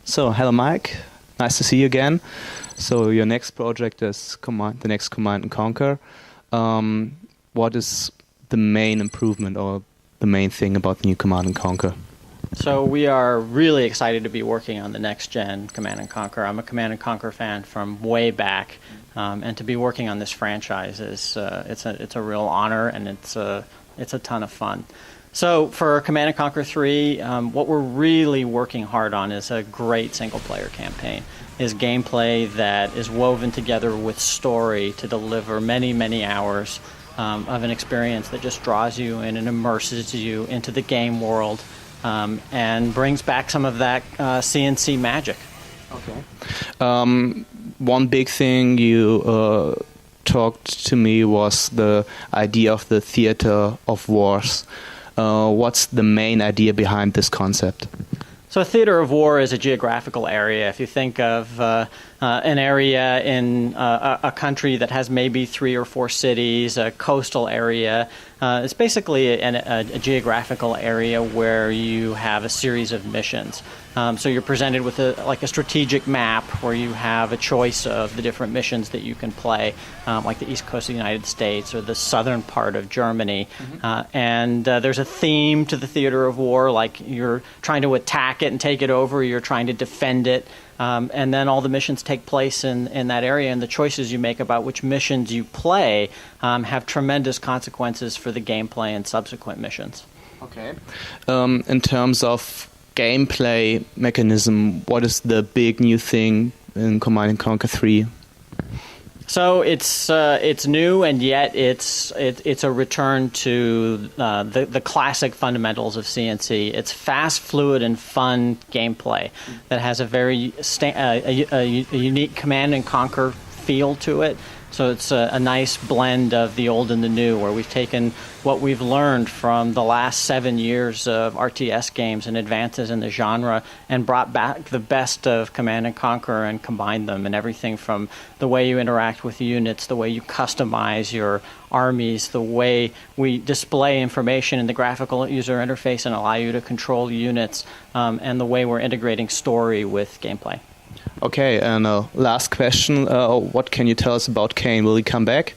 So, hello, Mike. Nice to see you again. So, your next project is the next Command and Conquer. What is the main improvement or the main thing about the new Command and Conquer? So we are really excited to be working on the next gen Command and Conquer. I'm a Command and Conquer fan from way back, and to be working on this franchise is it's a real honor, and it's a ton of fun. So for Command and Conquer 3, what we're really working hard on is a great single-player campaign. Is gameplay that is woven together with story to deliver many, many hours of an experience that just draws you in and immerses you into the game world. And brings back some of that C&C magic. Okay. One big thing you talked to me was the idea of the theater of wars. What's the main idea behind this concept? So a theater of war is a geographical area. If you think of an area in a country that has maybe 3 or 4 cities, a coastal area, it's basically a geographical area where you have a series of missions. So you're presented with a strategic map where you have a choice of the different missions that you can play, like the east coast of the United States or the southern part of Germany. And there's a theme to the theater of war, like you're trying to attack it and take it over, you're trying to defend it. And then all the missions take place in that area, and the choices you make about which missions you play have tremendous consequences for the gameplay and subsequent missions. Okay. In terms of gameplay mechanism, what is the big new thing in Command & Conquer 3? So it's new, and yet it's a return to the classic fundamentals of C&C. It's fast, fluid, and fun gameplay that has a very a unique Command and Conquer feel to it. So it's a nice blend of the old and the new, where we've taken what we've learned from the last 7 years of RTS games and advances in the genre and brought back the best of Command and Conquer and combined them, and everything from the way you interact with units, the way you customize your armies, the way we display information in the graphical user interface and allow you to control units, and the way we're integrating story with gameplay. Okay, and last question, what can you tell us about Kane? Will he come back?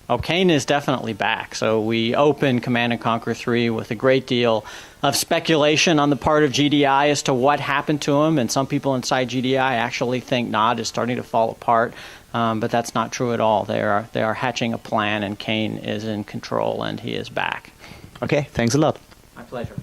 Oh, Kane is definitely back. So we opened Command & Conquer 3 with a great deal of speculation on the part of GDI as to what happened to him, and some people inside GDI actually think Nod is starting to fall apart, but that's not true at all. They are hatching a plan, and Kane is in control, and he is back. Okay, thanks a lot. My pleasure.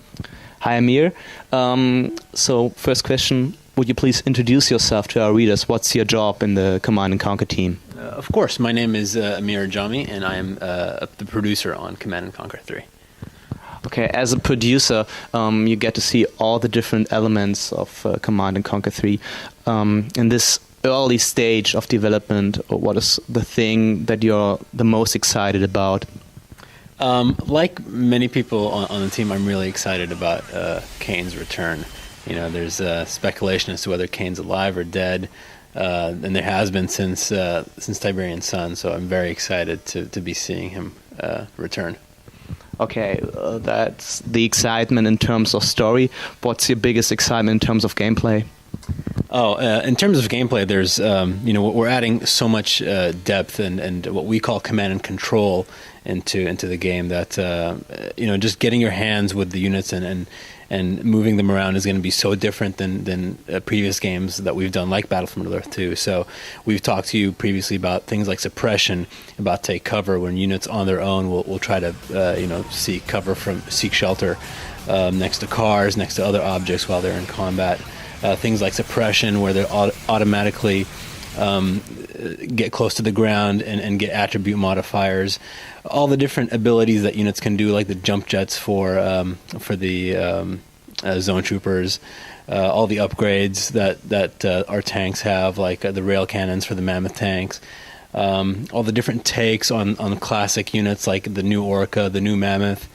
Hi, Amir. So first question, would you please introduce yourself to our readers? What's your job in the Command & Conquer team? Of course. My name is Amir Jami, and I am the producer on Command & Conquer 3. Okay, as a producer, you get to see all the different elements of Command & Conquer 3. In this early stage of development, what is the thing that you're the most excited about? Like many people on the team, I'm really excited about Kane's return. You know, there's speculation as to whether Kane's alive or dead, and there has been since Tiberian Sun. So I'm very excited to be seeing him return. Okay, that's the excitement in terms of story. What's your biggest excitement in terms of gameplay? Oh, in terms of gameplay, there's we're adding so much depth and what we call command and control into the game that just getting your hands with the units and moving them around is going to be so different than previous games that we've done, like Battle for Middle-earth 2. So we've talked to you previously about things like suppression, about take cover when units on their own will try to seek shelter next to cars, next to other objects while they're in combat. Things like suppression, where they automatically get close to the ground and get attribute modifiers. All the different abilities that units can do, like the jump jets for the zone troopers. All the upgrades that our tanks have, like the rail cannons for the mammoth tanks. All the different takes on classic units like the new Orca, the new mammoth,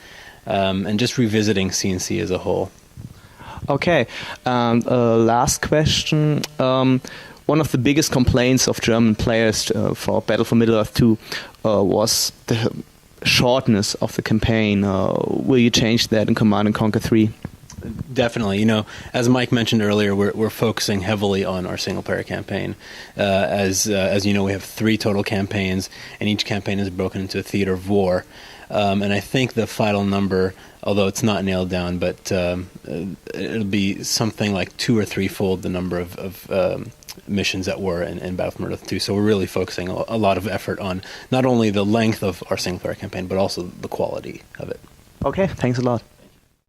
and just revisiting C&C as a whole. Okay, last question. One of the biggest complaints of German players for Battle for Middle-earth 2 was the shortness of the campaign. Will you change that in Command & Conquer 3? Definitely. You know, as Mike mentioned earlier, we're focusing heavily on our single-player campaign. As you know, we have 3 total campaigns, and each campaign is broken into a theater of war. And I think the final number, although it's not nailed down, but it'll be something like 2 or 3-fold the number of missions that were in Battlefield Earth 2. So we're really focusing a lot of effort on not only the length of our single-player campaign, but also the quality of it. Okay, thanks a lot.